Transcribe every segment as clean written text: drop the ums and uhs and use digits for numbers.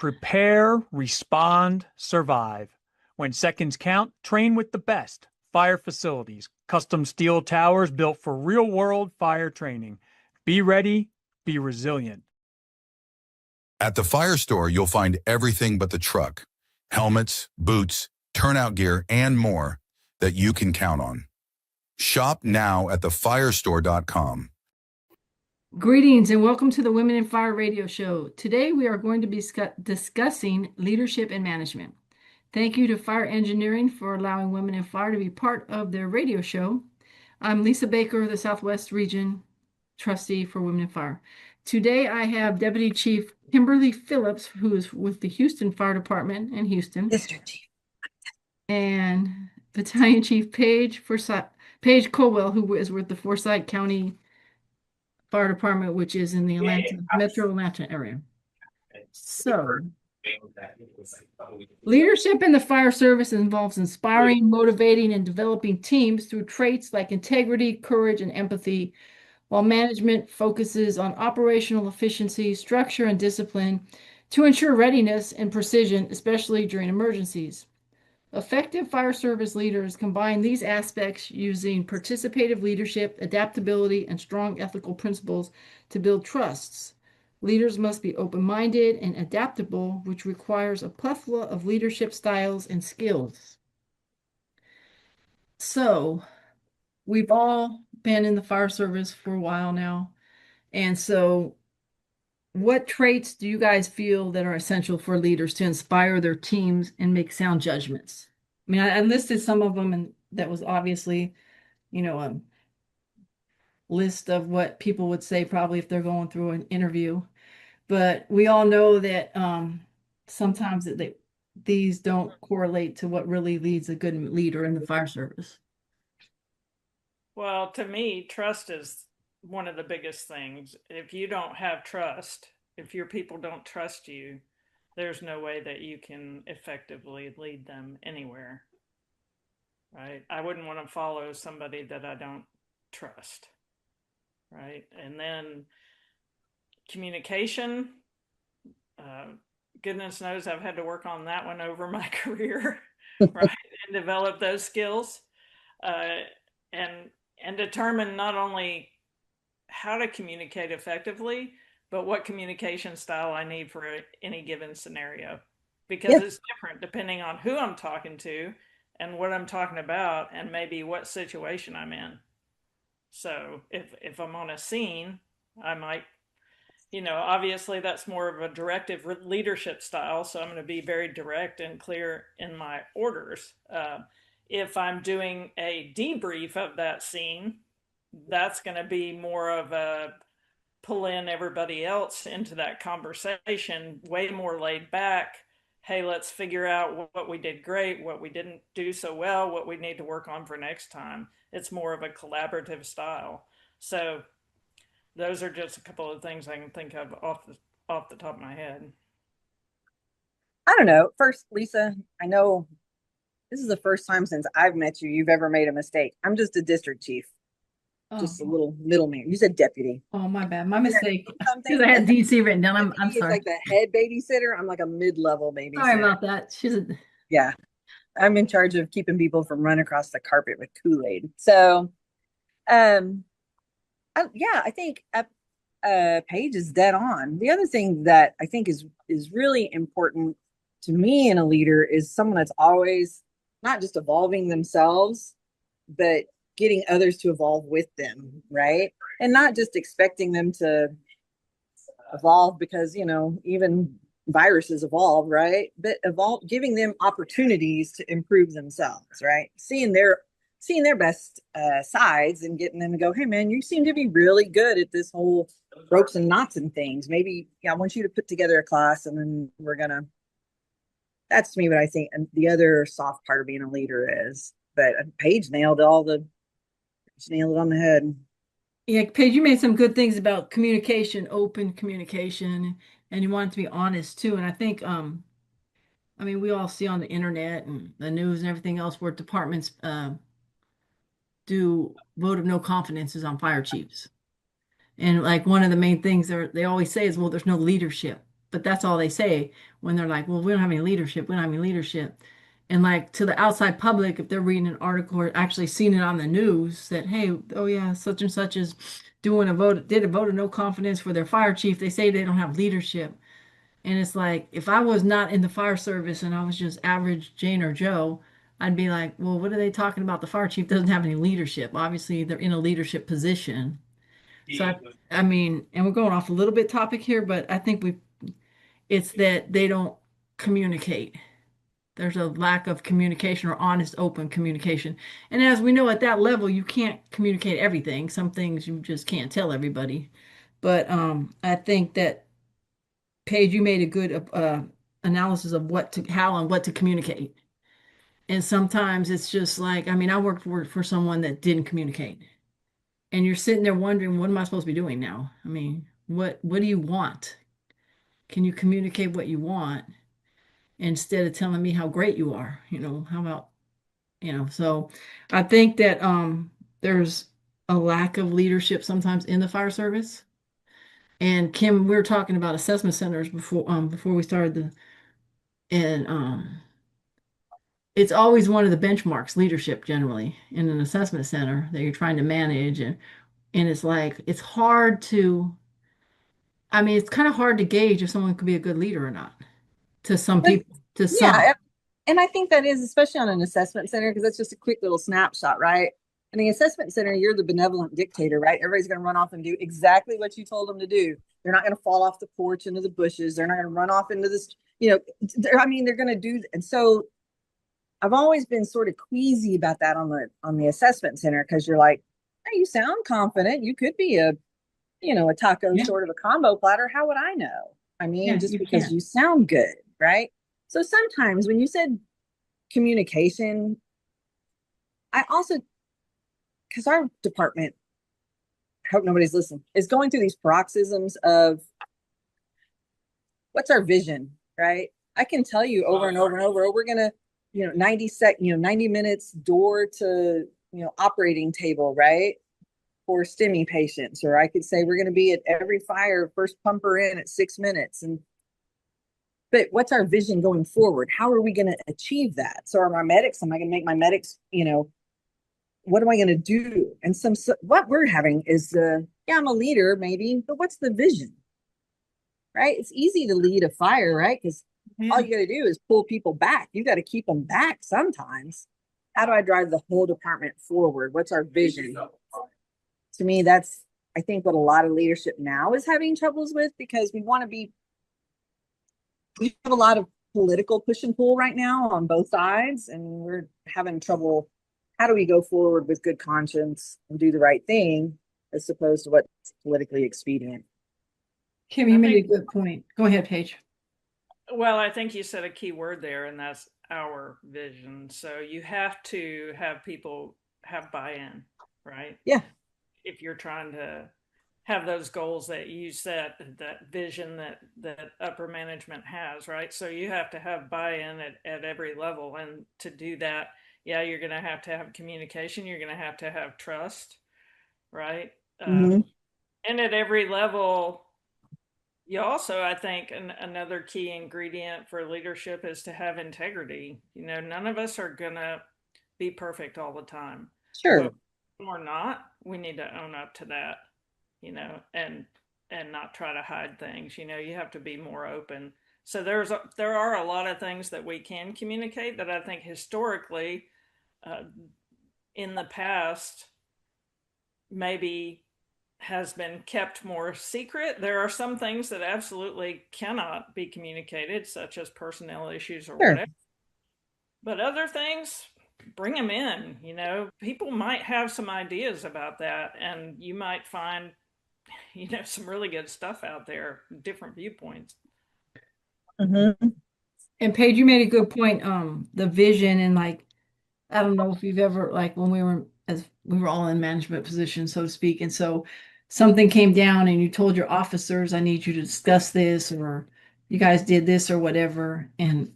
Prepare, respond, survive. When seconds count, train with the best. Fire facilities, custom steel towers built for real world fire training. Be ready, be resilient. At the Fire Store, you'll find everything but the truck, helmets, boots, turnout gear, and more that you can count on. Shop now at thefirestore.com. Greetings and welcome to the Women in Fire radio show. Today we are going to be discussing leadership and management. Thank you to Fire Engineering for allowing Women in Fire to be part of their radio show. I'm Lisa Baker, the Southwest Region Trustee for Women in Fire. Today I have Deputy Chief Kimberly Phillips, who is with the Houston Fire Department in Houston. District Chief. And Battalion Chief Paige Colwell, who is with the Forsyth County Fire Department, which is in the Metro Atlanta area. So, leadership in the fire service involves inspiring, motivating, and developing teams through traits like integrity, courage, and empathy, while management focuses on operational efficiency, structure, and discipline to ensure readiness and precision, especially during emergencies. Effective fire service leaders combine these aspects using participative leadership, adaptability, and strong ethical principles to build trusts. Leaders must be open-minded and adaptable, which requires a plethora of leadership styles and skills. So, we've all been in the fire service for a while now. And so, what traits do you guys feel that are essential for leaders to inspire their teams and make sound judgments? I mean, I listed some of them, and that was obviously, a list of what people would say probably if they're going through an interview. But we all know that sometimes these don't correlate to what really leads a good leader in the fire service. Well, to me, trust is one of the biggest things. If you don't have trust, if your people don't trust you, there's no way that you can effectively lead them anywhere, right? I wouldn't want to follow somebody that I don't trust, right? And then communication, goodness knows I've had to work on that one over my career, right? And develop those skills, and determine not only how to communicate effectively, but what communication style I need for any given scenario, because it's different depending on who I'm talking to and what I'm talking about and maybe what situation I'm in. So if I'm on a scene, I might, obviously that's more of a directive leadership style. So I'm going to be very direct and clear in my orders. If I'm doing a debrief of that scene, that's going to be more of a pull in everybody else into that conversation, way more laid back. Hey, let's figure out what we did great, what we didn't do so well, what we need to work on for next time. It's more of a collaborative style. So those are just a couple of things I can think of off the top of my head. I don't know. First, Lisa, I know this is the first time since I've met you've ever made a mistake. I'm just a district chief. Just a little middleman. You said deputy. Oh, my bad. My mistake. Because I had DC written down. I'm sorry. It's like the head babysitter. I'm like a mid-level babysitter. Sorry about that. Yeah. I'm in charge of keeping people from running across the carpet with Kool-Aid. So, I think Paige is dead on. The other thing that I think is really important to me in a leader is someone that's always not just evolving themselves, but getting others to evolve with them, right? And not just expecting them to evolve because, even viruses evolve, right? But giving them opportunities to improve themselves, right? Seeing their best sides and getting them to go, hey man, you seem to be really good at this whole ropes and knots and things. Maybe I want you to put together a class and then that's to me what I think. And the other soft part of being a leader is, but Paige nailed it on the head. Yeah, Paige, you made some good things about communication, open communication, and you want it to be honest too. And I think, we all see on the internet and the news and everything else where departments do vote of no confidences on fire chiefs. And like one of the main things they always say is, well, there's no leadership. but that's all they say when they're like, well, we don't have any leadership. We don't have any leadership. And like to the outside public, if they're reading an article or actually seeing it on the news that, hey, oh yeah, such and such is doing did a vote of no confidence for their fire chief. They say they don't have leadership. And it's like, if I was not in the fire service and I was just average Jane or Joe, I'd be like, well, what are they talking about? The fire chief doesn't have any leadership. Obviously, they're in a leadership position. So I mean, and we're going off a little bit topic here, but I think it's that they don't communicate. There's a lack of communication or honest, open communication. And as we know, at that level, you can't communicate everything. Some things you just can't tell everybody. But I think that Paige, you made a good analysis of how and what to communicate. And sometimes it's just like, I mean, I worked for someone that didn't communicate. And you're sitting there wondering, what am I supposed to be doing now? I mean, what do you want? Can you communicate what you want instead of telling me how great you are? How about, so I think that there's a lack of leadership sometimes in the fire service. And Kim, we were talking about assessment centers before we started and it's always one of the benchmarks, leadership generally in an assessment center that you're trying to manage. And it's like, I mean, it's kind of hard to gauge if someone could be a good leader or not to some But people, to some. yeah, and I think that is especially on an assessment center because that's just a quick little snapshot, right? In the assessment center, you're the benevolent dictator, right? Everybody's going to run off and do exactly what you told them to do. They're not going to fall off the porch into the bushes. They're not going to run off into this, I mean, they're going to do. And so I've always been sort of queasy about that on the assessment center because you're like, hey, you sound confident. You could be a taco Yeah, sort of a combo platter. How would I know? I mean, yeah, just you because can't. you sound good, right? So sometimes when you said communication, I also, because our department, I hope nobody's listening, is going through these paroxysms of what's our vision, right? I can tell you over and over and over, oh, we're gonna, 90 minutes door to, operating table, right? For STEMI patients, or I could say we're going to be at every fire, first pumper in at 6 minutes. But what's our vision going forward? How are we going to achieve that? So are my medics, am I going to make my medics, what am I going to do? And what we're having is yeah, I'm a leader maybe, but what's the vision? Right? It's easy to lead a fire, right? Because all you got to do is pull people back. You got to keep them back sometimes. How do I drive the whole department forward? What's our vision? To me, that's, I think, what a lot of leadership now is having troubles with because we have a lot of political push and pull right now on both sides, and we're having trouble. How do we go forward with good conscience and do the right thing as opposed to what's politically expedient? Kim, you made a good point. Go ahead, Paige. Well, I think you said a key word there, and that's our vision. So you have to have people have buy-in, right? Yeah. If you're trying to have those goals that you set, that vision that upper management has, right? So you have to have buy-in at every level, and to do that, yeah, you're going to have communication. You're going to have trust, right? Mm-hmm. And at every level, you also, I think, another key ingredient for leadership is to have integrity. None of us are going to be perfect all the time. Sure. But when we're not, we need to own up to that, and not try to hide things. You have to be more open. So there are a lot of things that we can communicate that I think historically, in the past, maybe has been kept more secret. There are some things that absolutely cannot be communicated, such as personnel issues or whatever. But other things, bring them in. People might have some ideas about that, and you might find, some really good stuff out there, different viewpoints. Mm-hmm. And Paige, you made a good point. The vision and like, I don't know if you've ever like when we were all in management positions, so to speak, and so something came down and you told your officers, I need you to discuss this, or you guys did this or whatever, and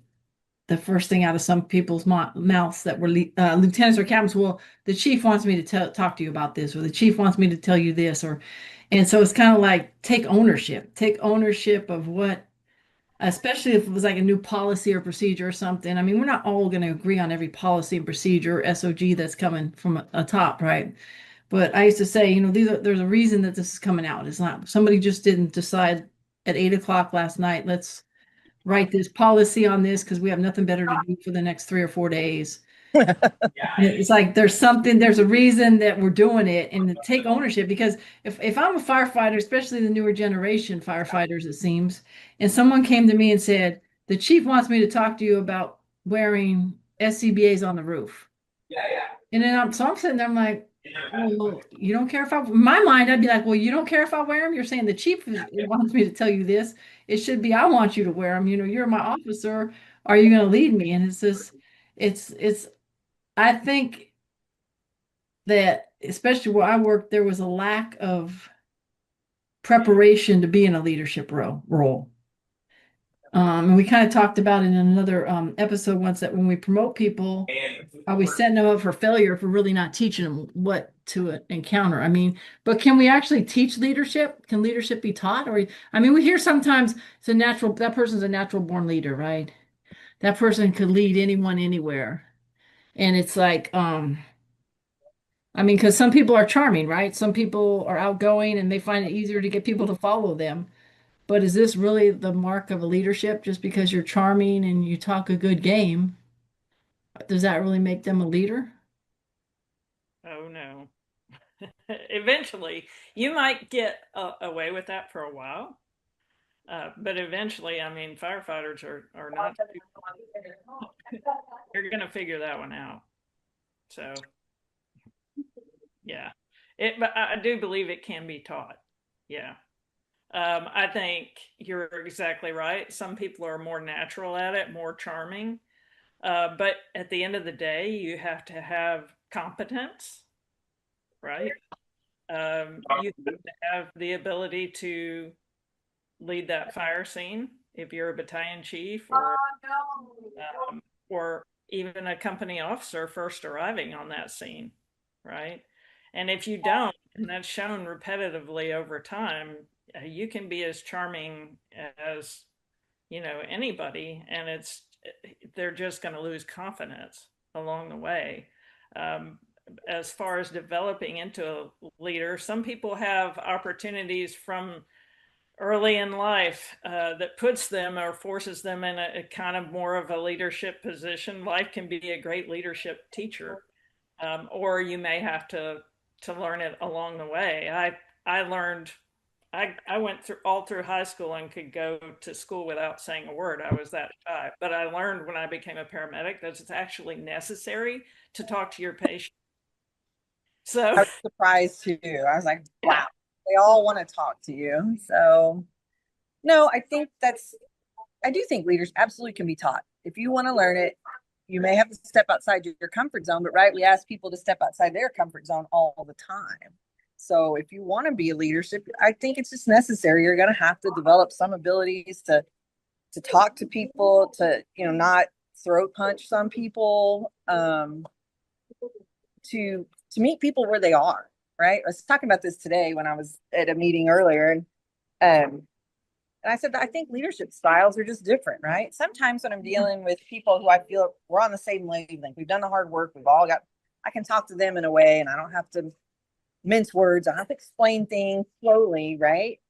the first thing out of some people's mouths that were lieutenants or captains, well, the chief wants me to talk to you about this, or the chief wants me to tell you this, and so it's kind of like take ownership of what especially if it was like a new policy or procedure or something. I mean, we're not all going to agree on every policy and procedure SOG that's coming from a top, right? But I used to say, there's a reason that this is coming out. It's not somebody just didn't decide at 8 o'clock last night, let's write this policy on this because we have nothing better to do for the next 3 or 4 days. It's like there's a reason that we're doing it, and to take ownership. Because if I'm a firefighter, especially the newer generation firefighters, it seems, and someone came to me and said, the chief wants me to talk to you about wearing SCBAs on the roof. And then I'm sitting there, I'm like, well, you don't care if in my mind, I'd be like, well, you don't care if I wear them? You're saying the chief wants me to tell you this. It should be, I want you to wear them. You're my officer. Are you going to lead me? And it's just, it's, I think that especially where I worked, there was a lack of preparation to be in a leadership role. And we kind of talked about it in another episode once, that when we promote people, are we setting them up for failure if we're really not teaching them what to encounter? I mean, but can we actually teach leadership? Can leadership be taught? Or, I mean, we hear sometimes that person's a natural born leader, right? That person could lead anyone anywhere. And it's like, I mean, because some people are charming, right? Some people are outgoing and they find it easier to get people to follow them. But is this really the mark of a leadership? Just because you're charming and you talk a good game, does that really make them a leader? Oh no. Eventually, you might get away with that for a while, but eventually, I mean, firefighters are not. You're going to figure that one out. So, yeah, but I do believe it can be taught. Yeah. I think you're exactly right. Some people are more natural at it, more charming. But at the end of the day, you have to have competence, right? You have to have the ability to lead that fire scene if you're a battalion chief or even a company officer first arriving on that scene, right? And if you don't, and that's shown repetitively over time, you can be as charming as anybody, and they're just going to lose confidence along the way. As far as developing into a leader, some people have opportunities from early in life that puts them or forces them in a kind of more of a leadership position. Life can be a great leadership teacher, or you may have to learn it along the way. I learned. I went through high school and could go to school without saying a word. I was that shy. But I learned when I became a paramedic that it's actually necessary to talk to your patient. So I was surprised too. I was like, wow, they all want to talk to you. So, no, I do think leaders absolutely can be taught. If you want to learn it, you may have to step outside your comfort zone, but right, we ask people to step outside their comfort zone all the time. So if you want to be a leadership, I think it's just necessary. You're going to have to develop some abilities to talk to people, to not throat punch some people, to meet people where they are. Right. I was talking about this today when I was at a meeting earlier, and I said that I think leadership styles are just different. Right. Sometimes when I'm dealing with people who I feel we're on the same wavelength, we've done the hard work, I can talk to them in a way, and I don't have to mince words. I have to explain things slowly, right?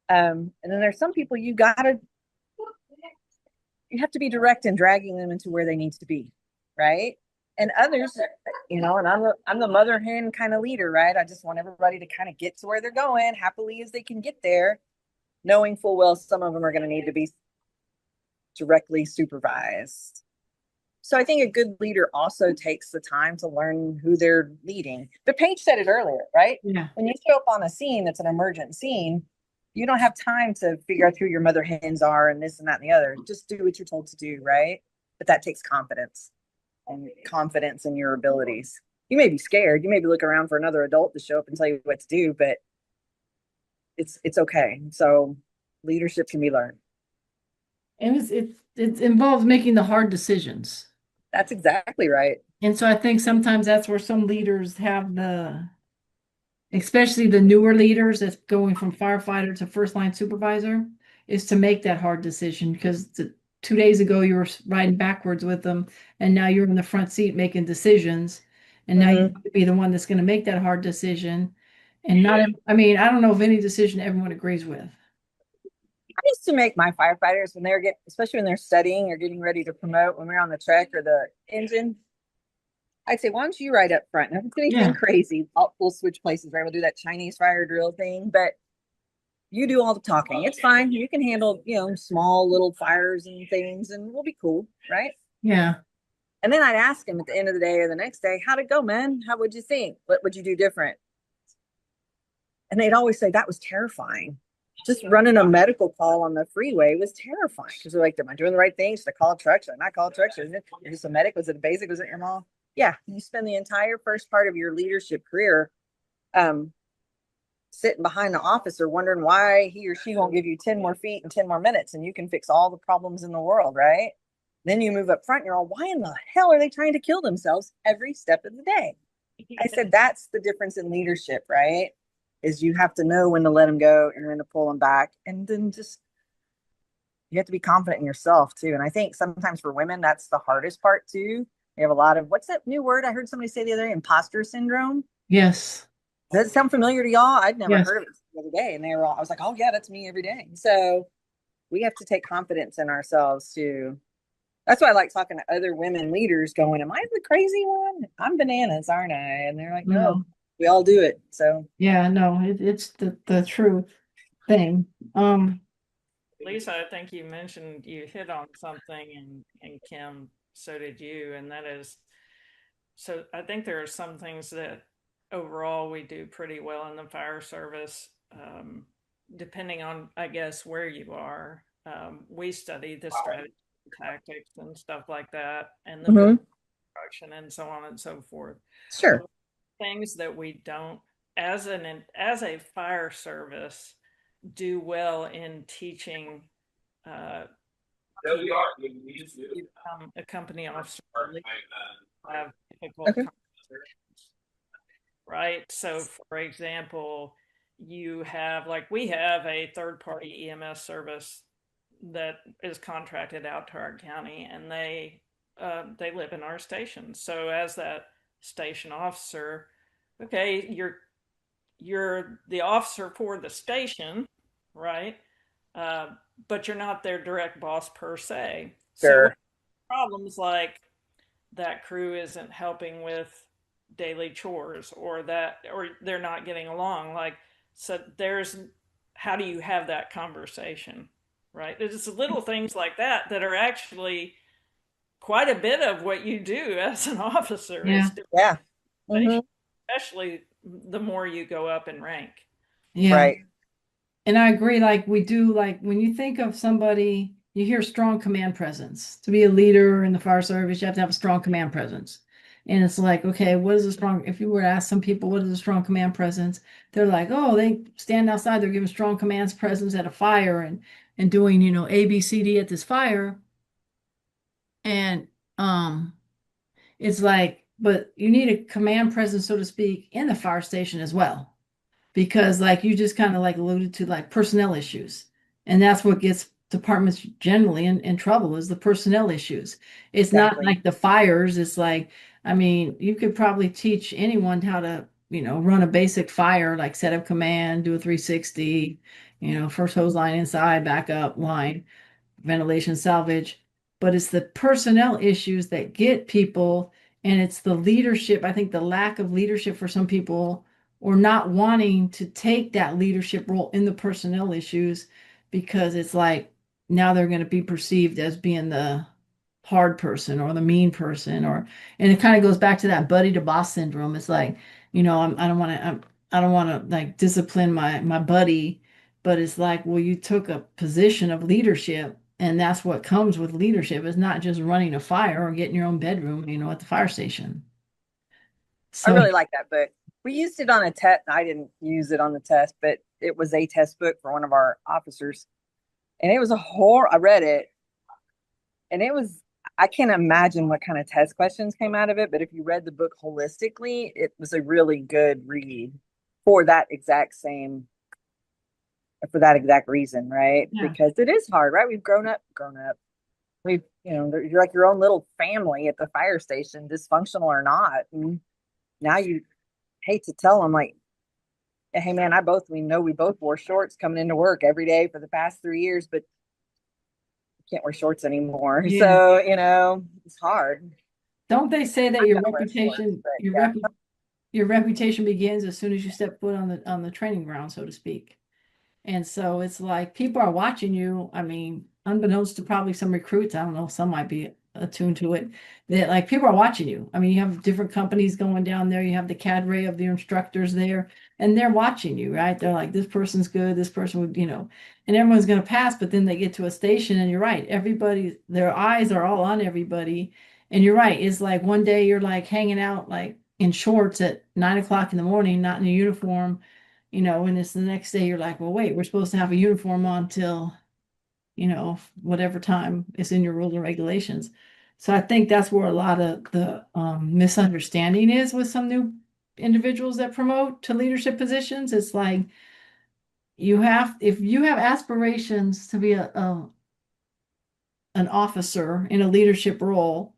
And then there's some people you have to be direct in dragging them into where they need to be, right? And others, and I'm the mother hen kind of leader, right? I just want everybody to kind of get to where they're going happily as they can get there, knowing full well some of them are going to need to be directly supervised. So I think a good leader also takes the time to learn who they're leading. But Paige said it earlier, right? Yeah. When you show up on a scene that's an emergent scene, you don't have time to figure out who your mother hens are and this and that and the other. Just do what you're told to do, right? But that takes confidence in your abilities. You may be scared. You may be looking around for another adult to show up and tell you what to do, but it's okay. So leadership can be learned. And it involves making the hard decisions. That's exactly right. And so I think sometimes that's where some leaders have especially the newer leaders that's going from firefighter to first line supervisor. is to make that hard decision, because 2 days ago you were riding backwards with them, and now you're in the front seat making decisions, and now you have to be the one that's going to make that hard decision. And I mean, I don't know of any decision everyone agrees with. I used to make my firefighters when they're especially when they're studying or getting ready to promote, when we're on the truck or the engine, I'd say, why don't you ride up front? And if it's anything crazy, we'll switch places, right? We'll do that Chinese fire drill thing, but you do all the talking. It's fine. You can handle, small little fires and things, and we'll be cool, right? Yeah. And then I'd ask him at the end of the day or the next day, how'd it go, man? How would you think? What would you do different? And they'd always say, that was terrifying. Just running a medical call on the freeway was terrifying, because they're like, am I doing the right thing? Should I call a truck? Should I not call a truck? Should I just a medic? Was it a basic? Was it your mom? Yeah. You spend the entire first part of your leadership career sitting behind the officer wondering why he or she won't give you 10 more feet and 10 more minutes, and you can fix all the problems in the world, right? Then you move up front and you're all, why in the hell are they trying to kill themselves every step of the day? I said, that's the difference in leadership, right? Is you have to know when to let them go and when to pull them back. And then you have to be confident in yourself too. And I think sometimes for women, that's the hardest part too. We have a lot of, what's that new word I heard somebody say the other day? Imposter syndrome. Yes. Does it sound familiar to y'all? I'd never Yes. heard of it the other day. And I was like, oh yeah, that's me every day. So we have to take confidence in ourselves too. That's why I like talking to other women leaders going, am I the crazy one? I'm bananas, aren't I? And they're like, no, we all do it. So yeah, no, it's the true thing. Lisa, I think you mentioned you hit on something, and Kim, so did you, and that is, so I think there are some things that overall we do pretty well in the fire service, depending on, I guess, where you are. We study the strategy, tactics, and stuff like that, and the construction, and so on and so forth. sure. But things that we don't, as a fire service, do well in teaching become a company officer, have difficult conversations, right? So, for example, we have a third party EMS service that is contracted out to our county, and they live in our station. So, as that station officer, okay, you're the officer for the station, right? But you're not their direct boss per se. Sure. So problems like that crew isn't helping with daily chores, or they're not getting along, so there's, how do you have that conversation, right? There's little things like that that are actually quite a bit of what you do as an officer. Yeah. Especially the more you go up in rank. Yeah. Right. And I agree, like we do, like when you think of somebody, you hear strong command presence. To be a leader in the fire service, you have to have a strong command presence. And it's like, okay, what is a strong, if you were to ask some people, what is a strong command presence? They're like, oh, they stand outside, they're giving strong commands presence at a fire and doing, A, B, C, D at this fire. And it's like, but you need a command presence, so to speak, in the fire station as well. Because like you just kind of like alluded to, like personnel issues, and that's what gets departments generally in trouble, is the personnel issues. It's not like the fires. It's like, I mean, you could probably teach anyone how to run a basic fire, like set up command, do a 360, first hose line inside, backup line, ventilation, salvage. But it's the personnel issues that get people, and it's the leadership. I think the lack of leadership for some people, or not wanting to take that leadership role in the personnel issues, because it's like now they're going to be perceived as being the hard person or the mean person, and it kind of goes back to that buddy to boss syndrome. It's like, I don't want to like discipline my buddy, but it's like, well, you took a position of leadership, and that's what comes with leadership. It's not just running a fire or getting your own bedroom, at the fire station. I So really like that book. We used it on a test. I didn't use it on the test, but it was a test book for one of our officers. And it was I read it, and I can't imagine what kind of test questions came out of it. But if you read the book holistically, it was a really good read for that exact same for that exact reason, right? Yeah. Because it is hard, right? We've grown up. We've, you're like your own little family at the fire station, dysfunctional or not. And now you hate to tell them, like, hey man, we know we both wore shorts coming into work every day for the past 3 years, but can't wear shorts anymore. Yeah. So, it's hard. Don't they say that I'm your gonna wear shorts, reputation, but yeah. your reputation begins as soon as you step foot on the training ground, so to speak. And so it's like people are watching you. I mean, unbeknownst to probably some recruits, I don't know, some might be attuned to it, that like people are watching you. I mean, you have different companies going down there, you have the cadre of the instructors there, and they're watching you, right? They're like, this person's good, this person would, and everyone's going to pass, but then they get to a station, and you're right, everybody, their eyes are all on everybody. And you're right, it's like one day you're like hanging out like in shorts at 9 o'clock in the morning, not in a uniform, and it's the next day you're like, well, wait, we're supposed to have a uniform on till, whatever time is in your rules and regulations. So I think that's where a lot of the misunderstanding is with some new individuals that promote to leadership positions. It's like if you have aspirations to be an officer in a leadership role,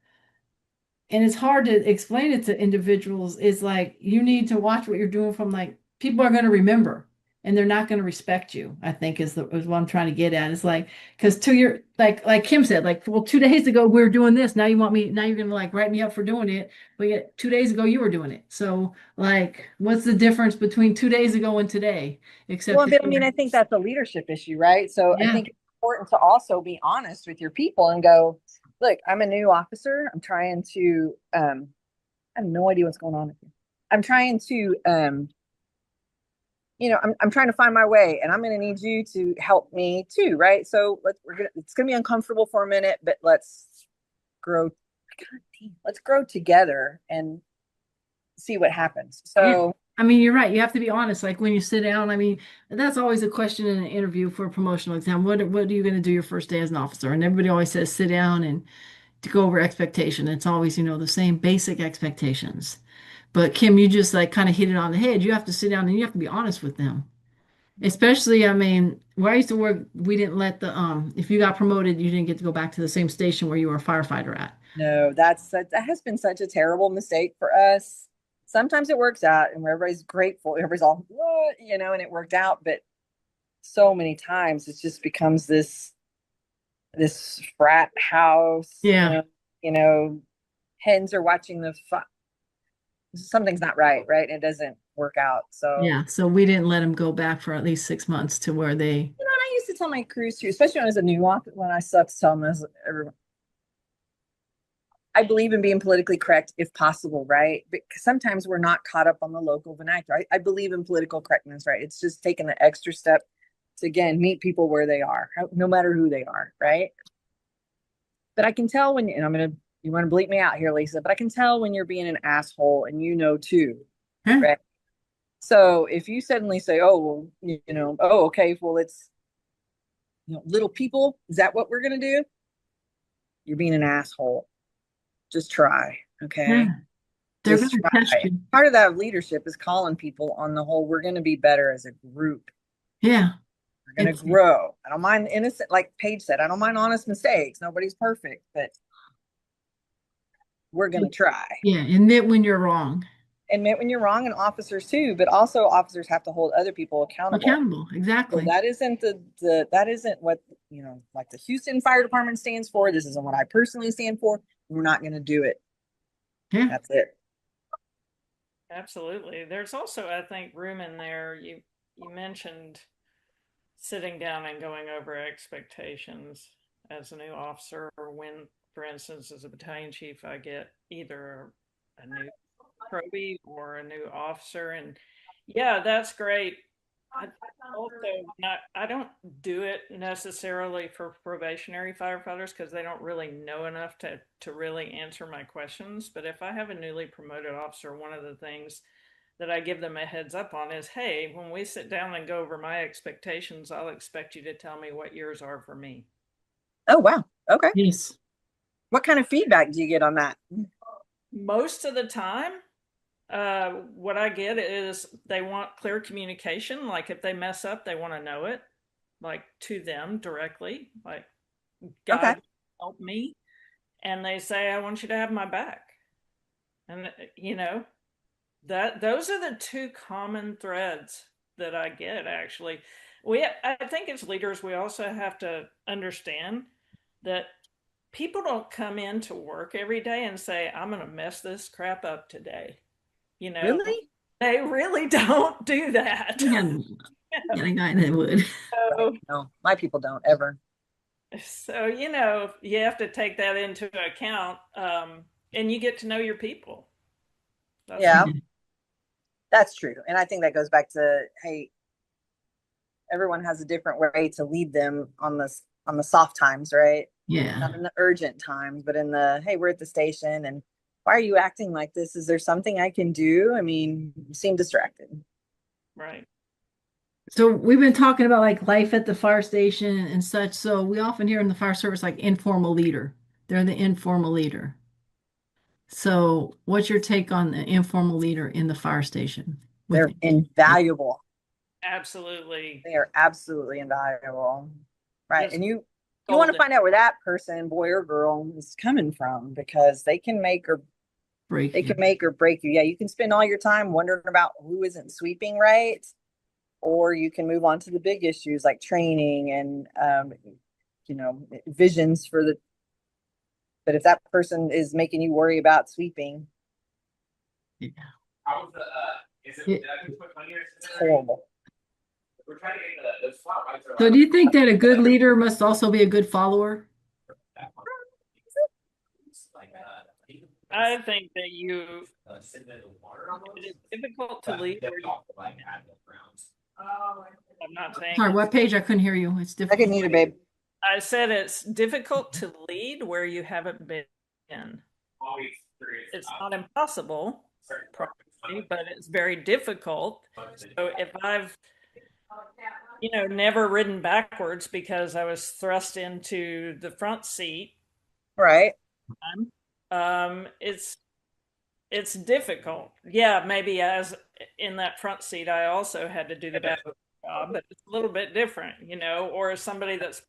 and it's hard to explain it to individuals, is like you need to watch what you're doing from like people are going to remember and they're not going to respect you, I think is what I'm trying to get at. It's like, because to your like Kim said, like, well, 2 days ago we were doing this. Now you're gonna like write me up for doing it, but yet 2 days ago you were doing it. So like what's the difference between 2 days ago and today? Except Well, but I mean, I think that's a leadership issue, right? So I yeah. think it's important to also be honest with your people and go, look, I'm a new officer. I'm trying to, I have no idea what's going on with you. I'm trying to, I'm trying to find my way, and I'm going to need you to help me too, right? So it's going to be uncomfortable for a minute, but let's grow. God damn, let's grow together and see what happens. So, Yeah. I mean, you're right. You have to be honest. Like when you sit down, I mean, that's always a question in an interview for a promotional exam. What are you going to do your first day as an officer? And everybody always says, sit down and to go over expectation. It's always, the same basic expectations. But Kim, you just like kind of hit it on the head. You have to sit down and you have to be honest with them. Especially, I mean, where I used to work, we didn't let if you got promoted, you didn't get to go back to the same station where you were a firefighter at. no, that has been such a terrible mistake for us. Sometimes it works out and everybody's grateful. Everybody's all, what, and it worked out. But so many times it just becomes this frat house, Yeah. hens are watching something's not right, right? It doesn't work out. So, Yeah. So we didn't let them go back for at least 6 months to where they. and I used to tell my crews too, especially when I was a new officer, when I sucked to tell them as everyone. I believe in being politically correct if possible, right? Because sometimes we're not caught up on the local vernacular. I believe in political correctness, right? It's just taking the extra step to, again, meet people where they are, no matter who they are, right? But I can tell when, and you want to bleep me out here, Lisa, but I can tell when you're being an asshole and too, Huh? right? So if you suddenly say, oh, well, oh, okay, well, it's, little people, is that what we're going to do? You're being an asshole. Just try, okay? Yeah. They're Just going to try. test you. Part of that leadership is calling people on the whole, we're going to be better as a group. Yeah. We're going to grow. I don't mind innocent, like Paige said, I don't mind honest mistakes. Nobody's perfect, but we're going to try. Yeah. Admit when you're wrong. Admit when you're wrong, and officers too, but also officers have to hold other people accountable. Exactly. So that isn't that isn't what, like the Houston Fire Department stands for. This isn't what I personally stand for. We're not going to do it. Yeah. That's it. Absolutely. There's also, I think, room in there. You mentioned sitting down and going over expectations as a new officer, or when, for instance, as a battalion chief, I get either a new probie or a new officer. And yeah, that's great. I also I don't do it necessarily for probationary firefighters because they don't really know enough to really answer my questions. But if I have a newly promoted officer, one of the things that I give them a heads up on is, hey, when we sit down and go over my expectations, I'll expect you to tell me what yours are for me. Oh, wow. Okay. Yes. What kind of feedback do you get on that? Most of the time, what I get is they want clear communication. Like if they mess up, they want to know it. like to them directly, like, God Okay. help me. And they say, I want you to have my back. And, that those are the two common threads that I get actually. I think as leaders, we also have to understand that people don't come into work every day and say, I'm going to mess this crap up today. You know, Really? they really don't do that. Yeah, yeah, a guy that would. So, No, my people don't ever. so, you have to take that into account, and you get to know your people. That's Yeah, what. that's true. And I think that goes back to, hey, everyone has a different way to lead them on the soft times, right? Yeah. Not in the urgent times, but in the, hey, we're at the station and why are you acting like this? Is there something I can do? I mean, you seem distracted. Right. So we've been talking about like life at the fire station and such. So we often hear in the fire service like informal leader. They're the informal leader. So what's your take on the informal leader in the fire station? They're With invaluable. Absolutely. They are absolutely invaluable. Right. Just And you want to golden. find out where that person, boy or girl, is coming from because they can make or break they you. can make or break you. Yeah, you can spend all your time wondering about who isn't sweeping right, or you can move on to the big issues like training and visions for the. But if that person is making you worry about sweeping, Yeah. Is it, Yeah. did I just put money it's horrible. We're trying to get the spotlights are So do you think that a good leader must also be a good follower? I think that it is difficult to lead where I'm not saying Sorry, what page? I couldn't hear you. It's I difficult. can need it, babe. I said it's difficult to lead where you haven't been. It's not impossible, probably, but it's very difficult. So if I've never ridden backwards because I was thrust into the front seat, Right. it's difficult. Yeah, maybe as in that front seat, I also had to do the back job, but it's a little bit different, or as somebody that's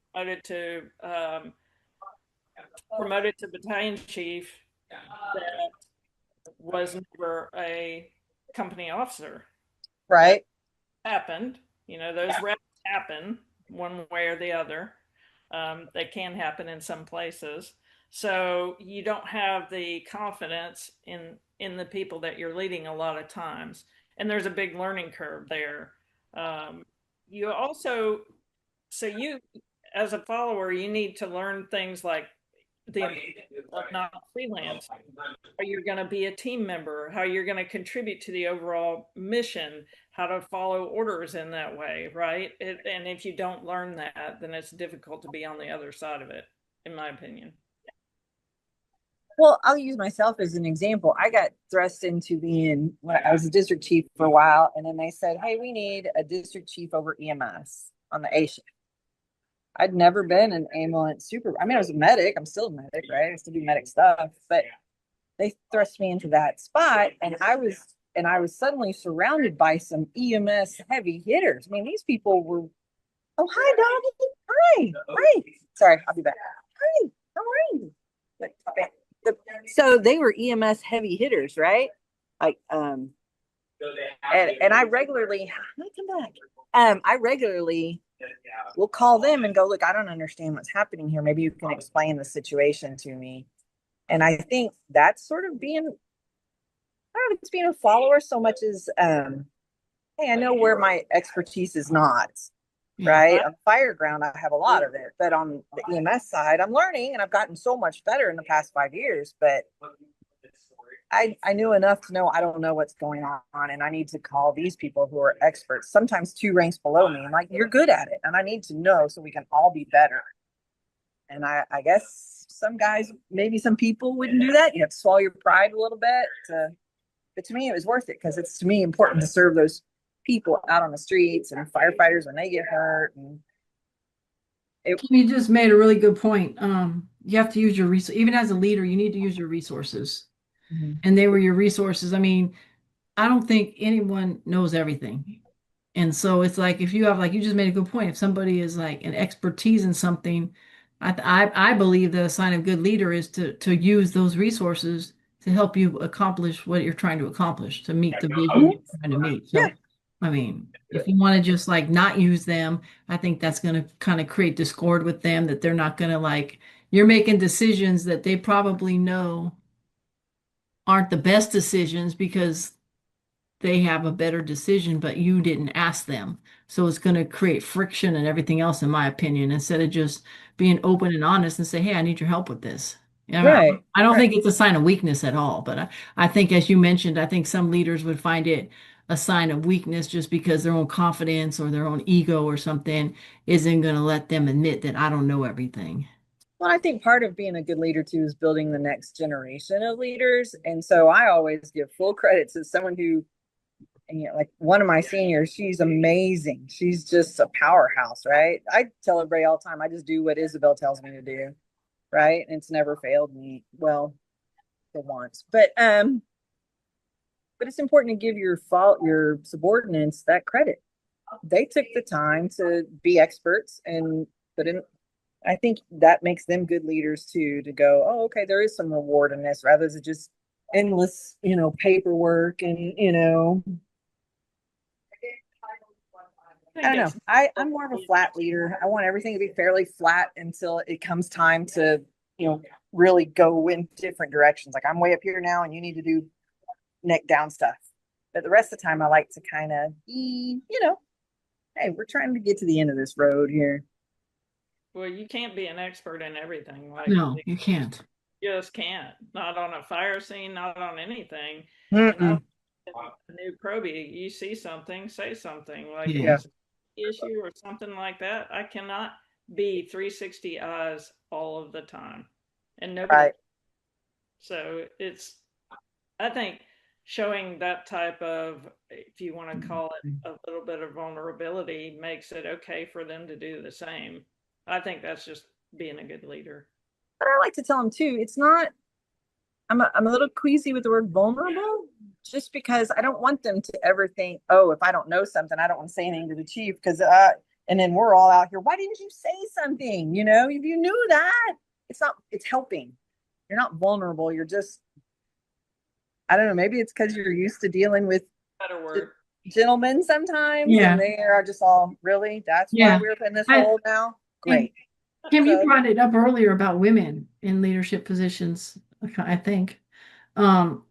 promoted to battalion chief that was never a company officer. Right. Happened, those reps happen one way or the other. They can happen in some places. So you don't have the confidence in the people that you're leading a lot of times, and there's a big learning curve there. You also, so you as a follower, you need to learn things like the importance of not freelance, how you're going to be a team member, how you're going to contribute to the overall mission, how to follow orders in that way, right? And if you don't learn that, then it's difficult to be on the other side of it, in my opinion. Well, I'll use myself as an example. I got thrust into being when I was a district chief for a while, and then they said, "Hey, we need a district chief over EMS on the A shift." I'd never been an ambulance super. I mean, I was a medic. I'm still a medic, right? I still do medic stuff, but they thrust me into that spot, and I was suddenly surrounded by some EMS heavy hitters. I mean, these people were. Oh, hi, Doggy. Hi. Hi. Sorry, I'll be back. Hi. How are you? So they were EMS heavy hitters, right? Like, and I regularly, come back. I regularly will call them and go, look, I don't understand what's happening here. Maybe you can explain the situation to me. And I think that's sort of being, I don't know if it's being a follower so much as, hey, I know where my expertise is not. Right. On the fire ground, I have a lot of it. But on the EMS side, I'm learning and I've gotten so much better in the past 5 years. But I knew enough to know I don't know what's going on. And I need to call these people who are experts, sometimes 2 ranks below me. I'm like, you're good at it. And I need to know so we can all be better. And I guess some guys, maybe some people wouldn't do that. You have to swallow your pride a little bit. But to me, it was worth it because it's to me important to serve those people out on the streets and firefighters when they get hurt. And you just made a really good point. You have to use your resources. Even as a leader, you need to use your resources. Mm-hmm. And they were your resources. I mean, I don't think anyone knows everything. And so it's like if you have, like you just made a good point, if somebody is like an expertise in something, I believe that a sign of good leader is to use those resources to help you accomplish what you're trying to accomplish, to meet the vision Mhm. you're trying to meet. Yeah. So, I mean, if you want to just like not use them, I think that's going to kind of create discord with them, that they're not going to like, you're making decisions that they probably know aren't the best decisions because they have a better decision, but you didn't ask them. So it's going to create friction and everything else, in my opinion, instead of just being open and honest and say, hey, I need your help with this. You know, Right. I don't Right. think it's a sign of weakness at all, but I think, as you mentioned, I think some leaders would find it a sign of weakness just because their own confidence or their own ego or something isn't going to let them admit that I don't know everything. Well, I think part of being a good leader too is building the next generation of leaders. And so I always give full credit to someone who, and like one of my seniors, she's amazing. She's just a powerhouse, right? I tell everybody all the time, I just do what Isabel tells me to do, right? And it's never failed me. Well, for once. But it's important to give your subordinates that credit. They took the time to be experts and put in. I think that makes them good leaders too, to go, oh, okay, there is some reward in this rather than just endless, paperwork and, I I think don't it's know. I'm more of a flat leader. I want everything to be fairly flat until it comes time to, really go in different directions. Like I'm way up here now and you need to do neck down stuff. But the rest of the time I like to kind of be, hey, we're trying to get to the end of this road here. well, you can't be an expert in everything. Like No, you can't. you just can't. Not on a fire scene, not on anything. And I Mm-mm. a new probie, you see something, say something. Like if Yeah. Yeah. it's an issue or something like that, I cannot be 360 eyes all of the time. And nobody, Right. so it's, I think showing that type of, if you want to call it a little bit of vulnerability, makes it okay for them to do the same. I think that's just being a good leader. But I like to tell them too, it's not, I'm a little queasy with the word vulnerable just because I don't want them to ever think, oh, if I don't know something, I don't want to say anything to the chief because, and then we're all out here. Why didn't you say something? If you knew that, it's helping. You're not vulnerable. You're just, I don't know. Maybe it's because you're used to dealing with Better word. gentlemen sometimes Yeah. and they are just all, really? That's why Yeah. we're in this I, hole now? and Great. Kim, you So, brought it up earlier about women in leadership positions, I think. Um,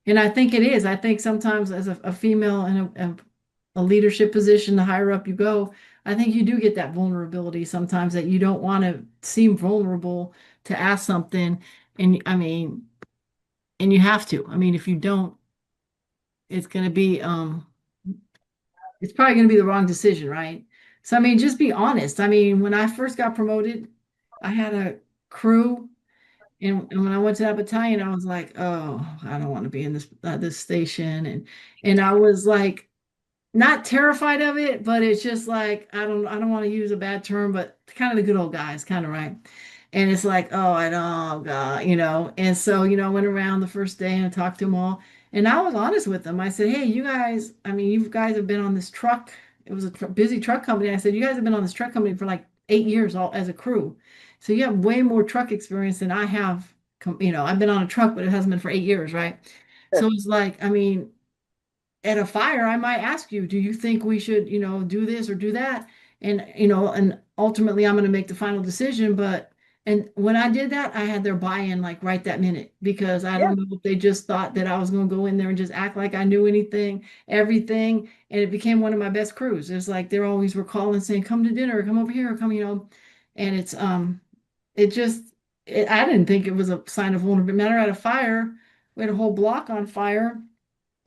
and I think it is. I think sometimes as a female in a leadership position, the higher up you go, I think you do get that vulnerability sometimes, that you don't want to seem vulnerable to ask something. And I mean, and you have to. I mean, if you don't, it's going to be, it's probably going to be the wrong decision, right? So, I mean, just be honest. I mean, when I first got promoted, I had a crew. And when I went to that battalion, I was like, oh, I don't want to be in this station. And I was like, not terrified of it, but it's just like, I don't want to use a bad term, but kind of the good old guys, kind of, right. And it's like, oh, I don't, God, And so, I went around the first day and I talked to them all. And I was honest with them. I said, hey, you guys, I mean, you guys have been on this truck. It was a busy truck company. I said, you guys have been on this truck company for like 8 years all as a crew. So you have way more truck experience than I have. I've been on a truck, but it hasn't been for 8 years, right? So it's like, I mean, at a fire, I might ask you, do you think we should, do this or do that? And ultimately I'm going to make the final decision. And when I did that, I had their buy-in like right that minute, because I yeah. don't know if they just thought that I was going to go in there and just act like I knew everything. And it became one of my best crews. It's like they're always were calling saying, come to dinner, come over here, come. And it just, I didn't think it was a sign of vulnerability. Matter at a fire, we had a whole block on fire.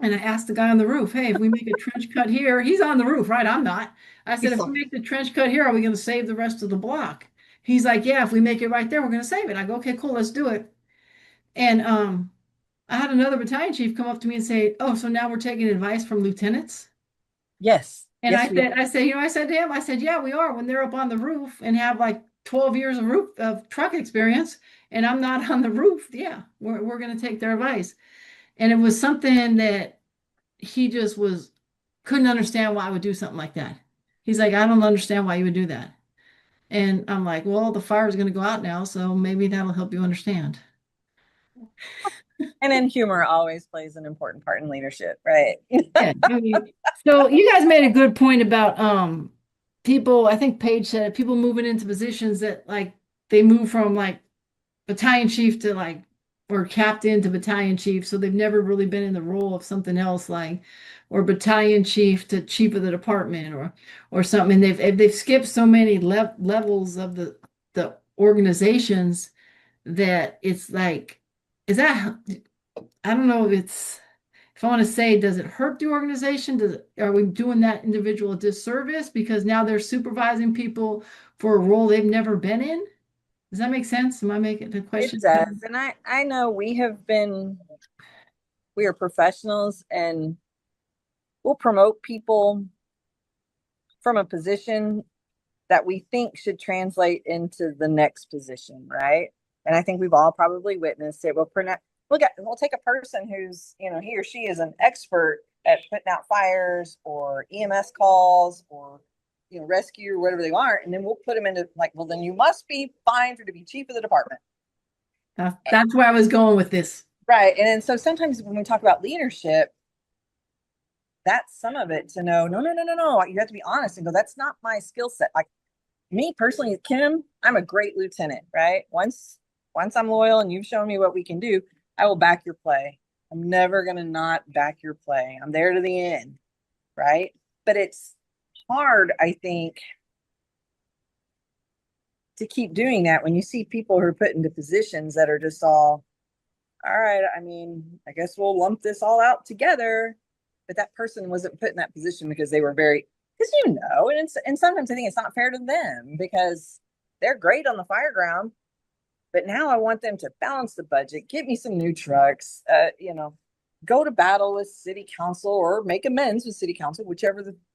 And I asked the guy on the roof, hey, if we make a trench cut here, he's on the roof, right? I'm not. I said, if we make the trench cut here, are we going to save the rest of the block? He's like, yeah, if we make it right there, we're going to save it. I go, okay, cool, let's do it. And I had another battalion chief come up to me and say, oh, so now we're taking advice from lieutenants? Yes. And Yes, we are. I said to him, I said, yeah, we are, when they're up on the roof and have like 12 years of roof of truck experience, and I'm not on the roof. Yeah, we're going to take their advice. And it was something that he just was couldn't understand why I would do something like that. He's like, I don't understand why you would do that. And I'm like, well, the fire is going to go out now, so maybe that'll help you understand. And then humor always plays an important part in leadership, right? Yeah. I mean, so you guys made a good point about people, I think Paige said it, people moving into positions that like they move from like battalion chief to like or captain to battalion chief, so they've never really been in the role of something else like or battalion chief to chief of the department or something. And they've skipped so many levels of the organizations that it's like, is that I don't know if I want to say, does it hurt the organization? Are we doing that individual a disservice because now they're supervising people for a role they've never been in? Does that make sense? Am I making the question? It does. And I know we are professionals and we'll promote people from a position that we think should translate into the next position, right? And I think we've all probably witnessed it. We'll take a person who's, he or she is an expert at putting out fires or EMS calls or, rescue or whatever they are. And then we'll put them into like, well, then you must be fine to be chief of the department. That's where I was going with this. Right. And then so sometimes when we talk about leadership, that's some of it to know, no. You have to be honest and go, that's not my skill set. Like me personally, Kim, I'm a great lieutenant, right? Once I'm loyal and you've shown me what we can do, I will back your play. I'm never going to not back your play. I'm there to the end, right? But it's hard, I think, to keep doing that when you see people who are put into positions that are just all right, I mean, I guess we'll lump this all out together. But that person wasn't put in that position because they were because and sometimes I think it's not fair to them because they're great on the fire ground. But now I want them to balance the budget, get me some new trucks, go to battle with city council or make amends with city council,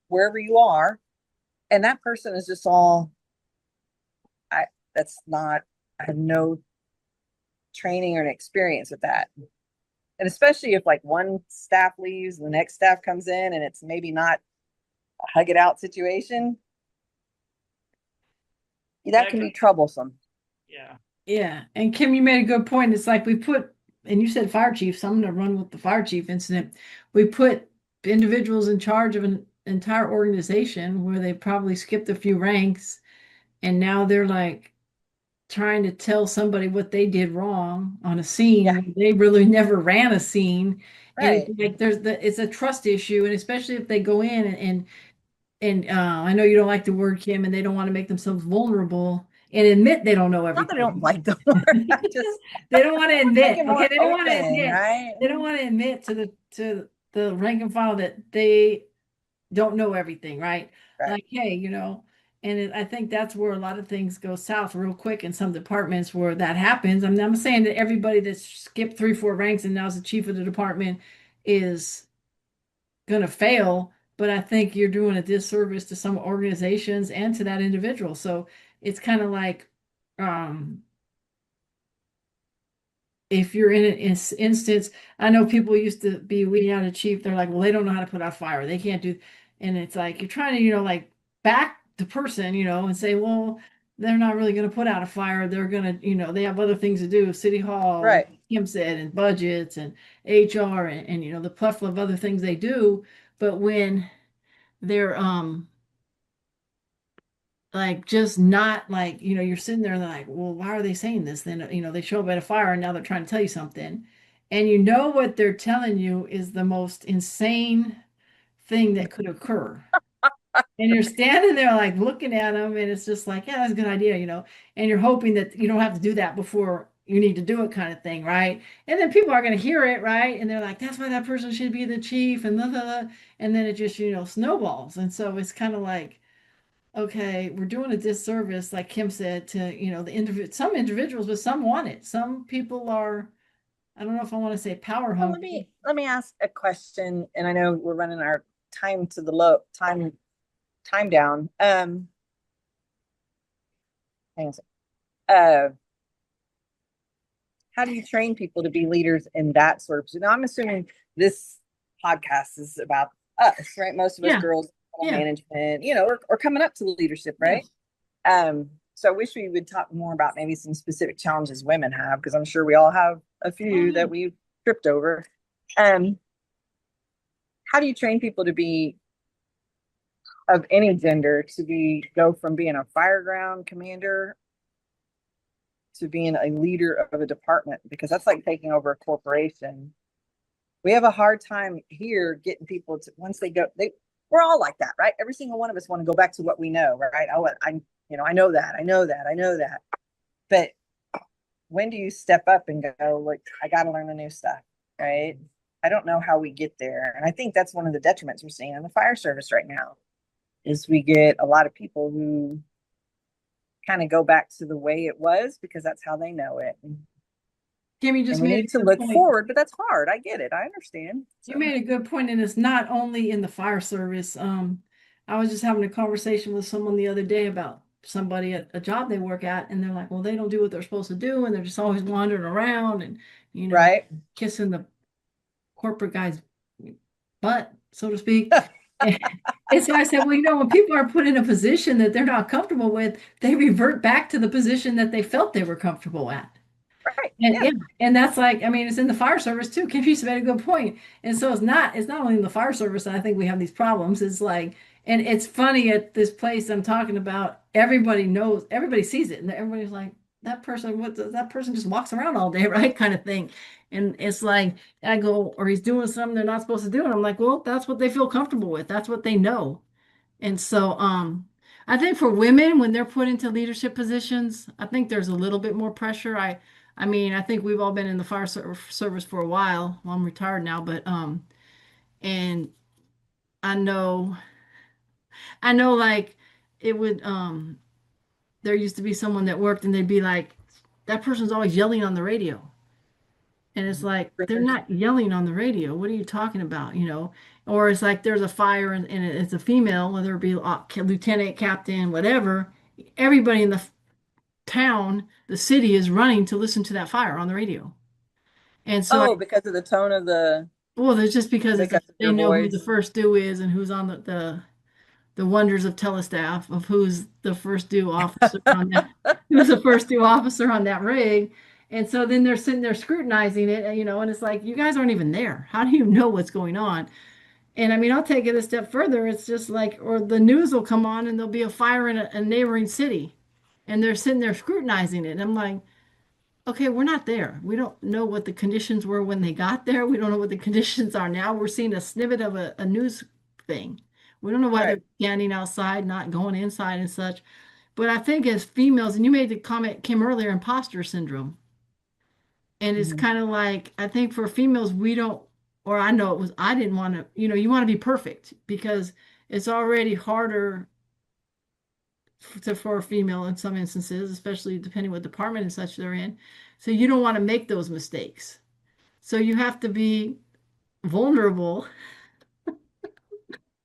wherever you are. And that person is just all, I have no training or an experience with that. And especially if like one staff leaves, the next staff comes in and it's maybe not a hug it out situation, that can be troublesome. Yeah. Yeah. And Kim, you made a good point. It's like and you said fire chief, so I'm going to run with the fire chief incident. We put individuals in charge of an entire organization where they probably skipped a few ranks and now they're like trying to tell somebody what they did wrong on a scene. Yeah. They really never ran a scene. Right. And like it's a trust issue. And especially if they go in and I know you don't like the word, Kim, and they don't want to make themselves vulnerable and admit they don't know everything. Not that I don't like the word. They don't want to admit. Okay, they don't want to open, admit. right? They don't want to admit to the rank and file that they don't know everything, right? Right. Like, hey, and I think that's where a lot of things go south real quick in some departments where that happens. I'm saying that everybody that's skipped 3-4 ranks and now is the chief of the department is gonna fail, but I think you're doing a disservice to some organizations and to that individual. So it's kind of like if you're in an instance, I know people used to be weeding out a chief. They're like, well, they don't know how to put out fire. They can't do, and it's like you're trying to, like back the person, and say, well, they're not really going to put out a fire. They're going to, they have other things to do, city hall, Right. Kim said, and budgets and HR and the plethora of other things they do. But when they're like just not like you're sitting there and they're like, well, why are they saying this? Then they show up at a fire and now they're trying to tell you something, and what they're telling you is the most insane thing that could occur. And you're standing there like looking at them and it's just like, yeah, that's a good idea, and you're hoping that you don't have to do that before you need to do it, kind of thing, right? And then people are going to hear it, right? And they're like, that's why that person should be the chief, and blah, blah, blah. And then it just snowballs. And so it's kind of like, okay, we're doing a disservice, like Kim said, to some individuals, but some want it. Some people are, I don't know if I want to say power Well, hungry. let me ask a question, and I know we're running our time to the low time down. Hang on a second. How do you train people to be leaders in that sort of position? Now, I'm assuming this podcast is about us, right? Most of us Yeah. girls, Yeah. management, or coming up to leadership, right? So I wish we would talk more about maybe some specific challenges women have, because I'm sure we all have a few that we've tripped over. How do you train people to be of any gender to go from being a fireground commander to being a leader of a department? Because that's like taking over a corporation. We have a hard time here getting people to, once they go, we're all like that, right? Every single one of us want to go back to what we know, right? I know that. But when do you step up and go, like, I got to learn the new stuff, right? I don't know how we get there. And I think that's one of the detriments we're seeing in the fire service right now is we get a lot of people who kind of go back to the way it was because that's how they know it. Kim, you just And we made need a to good look point. forward, but that's hard. I get it. I understand. You made a good point, and it's not only in the fire service. I was just having a conversation with someone the other day about somebody at a job they work at, and they're like, well, they don't do what they're supposed to do, and they're just always wandering around and, Right. kissing the corporate guy's butt, so to speak. And so I said, well, when people are put in a position that they're not comfortable with, they revert back to the position that they felt they were comfortable at. Right. And Yeah. and that's like, I mean, it's in the fire service too. Kim, you made a good point. And so it's not only in the fire service, and I think we have these problems. It's like, and it's funny at this place I'm talking about, everybody knows, everybody sees it, and everybody's like, that person just walks around all day, right? Kind of thing. And it's like, I go, or he's doing something they're not supposed to do. And I'm like, well, that's what they feel comfortable with. That's what they know. And so I think for women, when they're put into leadership positions, I think there's a little bit more pressure. I mean, I think we've all been in the service for a while. Well, I'm retired now, but and I know like it would there used to be someone that worked and they'd be like, that person's always yelling on the radio. And it's like, they're not yelling on the radio. What are you talking about? Or it's like there's a fire and it's a female, whether it be lieutenant, captain, whatever. Everybody in the town, the city is running to listen to that fire on the radio. And so, Oh, because of the tone of well, it's just because because of they your know who the voice. first due is and who's on the wonders of telestaff of who's the first due officer on that, who's the first due officer on that rig. And so then they're sitting there scrutinizing it, and it's like, you guys aren't even there. How do you know what's going on? And I mean, I'll take it a step further. It's just like, or the news will come on and there'll be a fire in a neighboring city and they're sitting there scrutinizing it. And I'm like, okay, we're not there. We don't know what the conditions were when they got there. We don't know what the conditions are now. We're seeing a snippet of a news thing. We don't know why Right. they're standing outside, not going inside and such. But I think as females, and you made the comment, Kim, earlier, imposter syndrome. And it's Mhm. kind of like, I think for females, we don't, or I know it was, I didn't want to, you want to be perfect because it's already harder for a female in some instances, especially depending what department and such they're in. So you don't want to make those mistakes. So you have to be vulnerable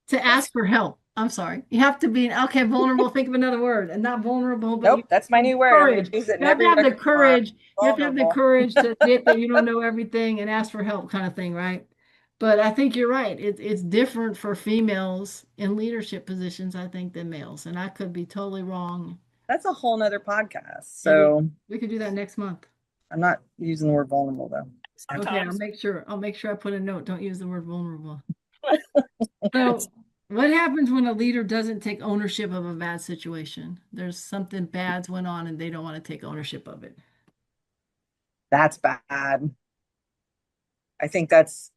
to ask for help. I'm sorry. You have to be, okay, vulnerable, think of another word, and not vulnerable, but you Nope, that's my have new word. I'm going courage. to use it in You have to every have the repertoire. courage. You have to have the Vulnerable. courage to admit that you don't know everything and ask for help, kind of thing, right? But I think you're right. It's different for females in leadership positions, I think, than males. And I could be totally wrong. That's a whole nother podcast. It is. So We could do that next month. I'm not using the word vulnerable though. Okay, I'll Sometimes. make sure. I'll make sure I put a note. Don't use the word vulnerable. So, what happens when a leader doesn't take ownership of a bad situation? There's something bad's went on and they don't want to take ownership of it. That's bad. I think that's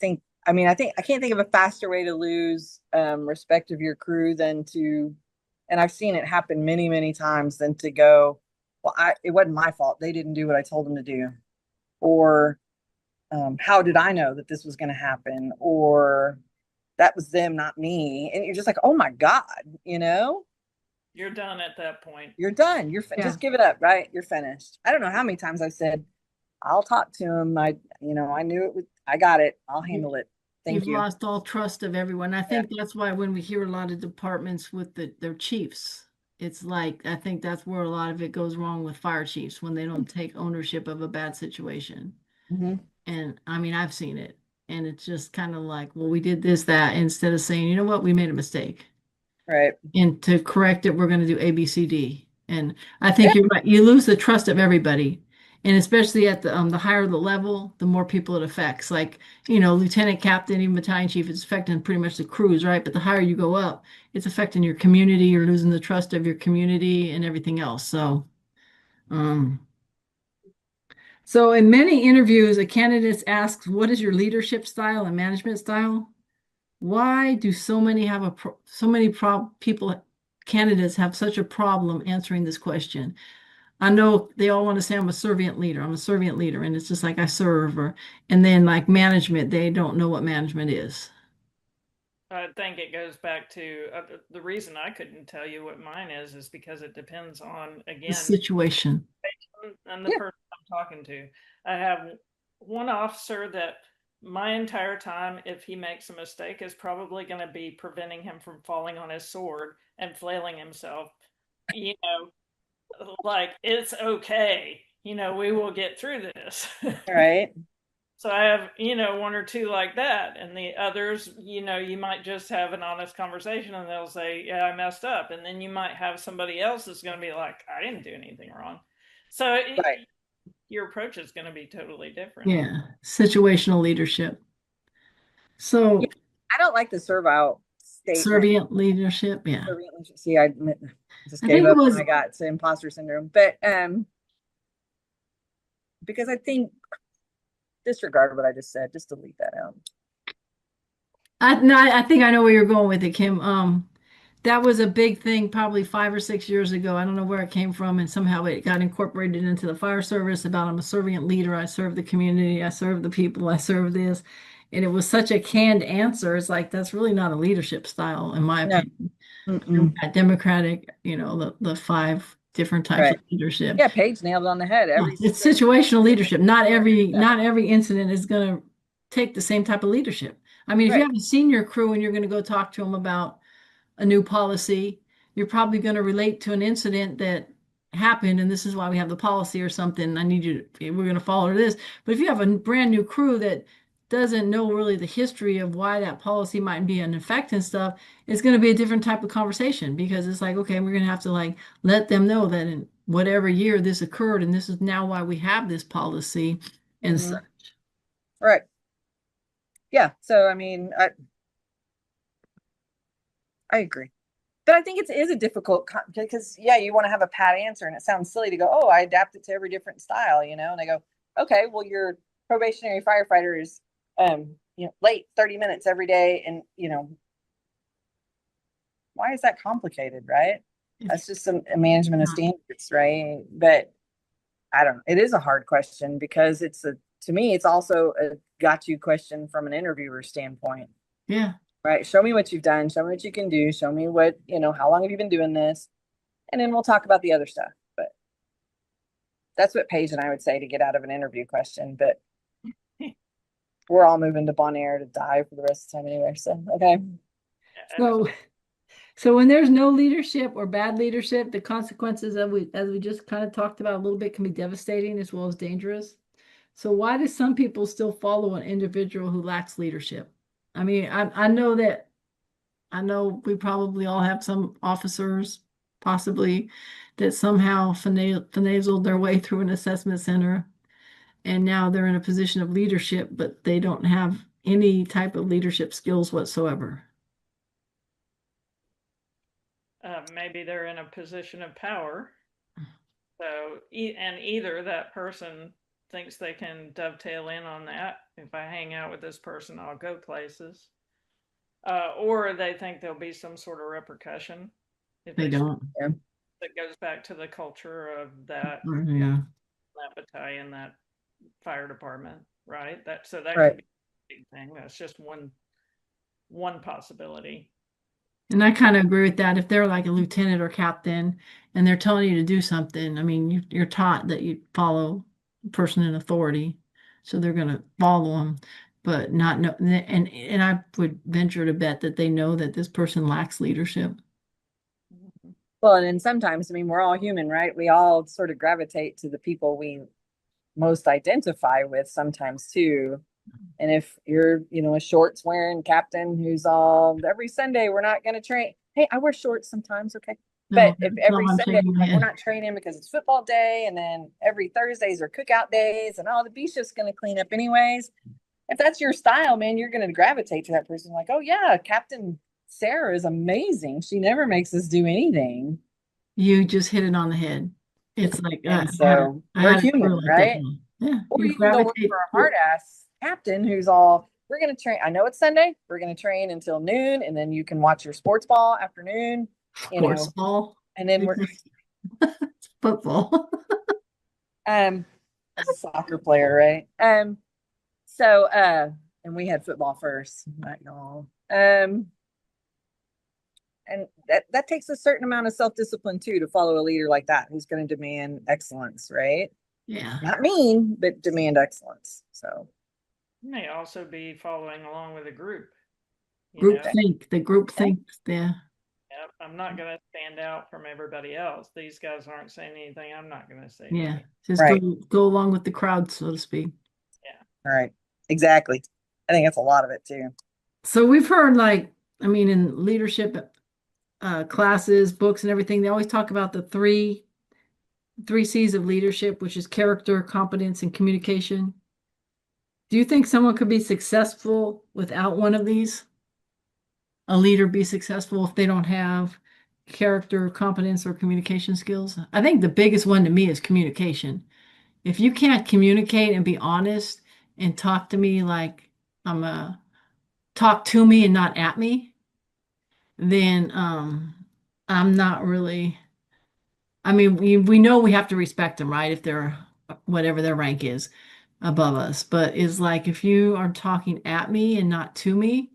I think I can't think of a faster way to lose respect of your crew than to, and I've seen it happen many, many times, than to go, well, it wasn't my fault. They didn't do what I told them to do. Or how did I know that this was going to happen? Or that was them, not me. And you're just like, oh my God, You're done at that point. you're done. Yeah. Just give it up, right? You're finished. I don't know how many times I've said, I'll talk to him. I knew it was, I got it. I'll handle it. Thank You've you. lost all trust of everyone. I think that's why when we hear a lot of departments with their chiefs, it's like, I think that's where a lot of it goes wrong with fire chiefs when they don't take ownership of a bad situation. Mm-hmm. And I mean, I've seen it. And it's just kind of like, well, we did this, that, instead of saying, you know what, we made a mistake. Right. And to correct it, we're going to do A, B, C, D. And I think you're right. You lose the trust of everybody. And especially at the higher the level, the more people it affects. Like, lieutenant captain, even battalion chief, it's affecting pretty much the crews, right? But the higher you go up, it's affecting your community. You're losing the trust of your community and everything else. Um, so in many interviews, a candidate asks, what is your leadership style and management style? Why do so many have people, candidates have such a problem answering this question? I know they all want to say I'm a servant leader. I'm a servant leader, and it's just like I serve, and then like management, they don't know what management is. I think it goes back to the reason I couldn't tell you what mine is because it depends on, The again, situation. and the person I'm talking to. I have one officer that my entire time, if he makes a mistake, is probably going to be preventing him from falling on his sword and flailing himself. You know, like, it's okay. We will get through this. Right. So I have, one or two like that. And the others, you might just have an honest conversation and they'll say, yeah, I messed up. And then you might have somebody else that's going to be like, I didn't do anything wrong. So Right. your approach is going to be totally different. Yeah, situational leadership. Yeah, So I don't like the servile statement. servant leadership, yeah. See, I just I gave think it up was when I got to imposter syndrome. But because I think disregard what I just said, just delete that out. I think I know where you're going with it, Kim. That was a big thing probably 5 or 6 years ago. I don't know where it came from, and somehow it got incorporated into the fire service about I'm a servant leader, I serve the community, I serve the people, I serve this. And it was such a canned answer. It's like that's really not a leadership style, in my No. opinion. Mm-mm. Democratic, the five different types Right. of leadership. Yeah, Paige nailed it on the head. Every It's situation. situational leadership. Yeah. Not every incident is going to take the same type of leadership. I mean, if you Right. have a senior crew and you're going to go talk to them about a new policy, you're probably going to relate to an incident that happened, and this is why we have the policy or something. I need you to, we're going to follow this. But if you have a brand new crew that doesn't know really the history of why that policy might be in effect and stuff, it's going to be a different type of conversation because it's like, okay, we're going to have to like let them know that in whatever year this occurred, and this is now why we have this policy and Mhm. such. Right. Yeah. So I mean, I agree. But I think it is a difficult because yeah, you want to have a pat answer, and it sounds silly to go, oh, I adapt it to every different style, and I go, okay, well, your probationary firefighter is late 30 minutes every day, and why is that complicated, right? That's just a management of standards, right? But I don't know. It is a hard question because to me, it's also a got you question from an interviewer standpoint. Yeah. Right. Show me what you've done. Show me what you can do. Show me how long have you been doing this? And then we'll talk about the other stuff. But that's what Paige and I would say to get out of an interview question. But we're all moving to Bon Air to die for the rest of the time anyway. So, okay. So when there's no leadership or bad leadership, the consequences as we just kind of talked about a little bit can be devastating as well as dangerous. So why do some people still follow an individual who lacks leadership? I mean, I know we probably all have some officers possibly that somehow finagled their way through an assessment center and now they're in a position of leadership, but they don't have any type of leadership skills whatsoever. Maybe they're in a position of power. So, and either that person thinks they can dovetail in on that. If I hang out with this person, I'll go places. Or they think there'll be some sort of repercussion if They don't. That goes back to the culture of that Yeah. that battalion, that fire department, right? That could be a big thing. That's just one possibility. And I kind of agree with that. If they're like a lieutenant or captain and they're telling you to do something, I mean, you're taught that you follow the person in authority. So they're going to follow them, but not know. And I would venture to bet that they know that this person lacks leadership. Well, and then sometimes, I mean, we're all human, right? We all sort of gravitate to the people we most identify with sometimes too. And if you're, a shorts wearing captain who's all every Sunday, we're not going to train. Hey, I wear shorts sometimes. Okay. No, But if that's every all I'm Sunday, shaking my like, we're head. not training because it's football day, and then every Thursdays are cookout days, and the B shift's going to clean up anyways. If that's your style, man, you're going to gravitate to that person. Like, oh yeah, Captain Sarah is amazing. She never makes us do anything. You just hit it on the head. It's like And I we're had a crew human, like that. right? Yeah, Or you you can go work for gravitate. a hard ass captain who's all, we're going to train. I know it's Sunday. We're going to train until noon, and then you can watch your sports ball afternoon, Sports ball. and then we're, Football. as a soccer player, right? And we had football first, not y'all. And that takes a certain amount of self-discipline too, to follow a leader like that who's going to demand excellence, right? Yeah. Not mean, but demand excellence. So You may also be following along with a group. Group think. The group thinks there. Yep, I'm not going to stand out from everybody else. These guys aren't saying anything. I'm not going to say Yeah. anything. Just right. go along with the crowd, so to speak. Yeah. Right. Exactly. I think that's a lot of it too. So we've heard in leadership classes, books and everything, they always talk about the three C's of leadership, which is character, competence, and communication. Do you think someone could be successful without one of these? A leader be successful if they don't have character, competence, or communication skills? I think the biggest one to me is communication. If you can't communicate and be honest and talk to me like talk to me and not at me, then I'm not really. I mean, we know we have to respect them, right? If they're whatever their rank is above us. But it's like if you are talking at me and not to me,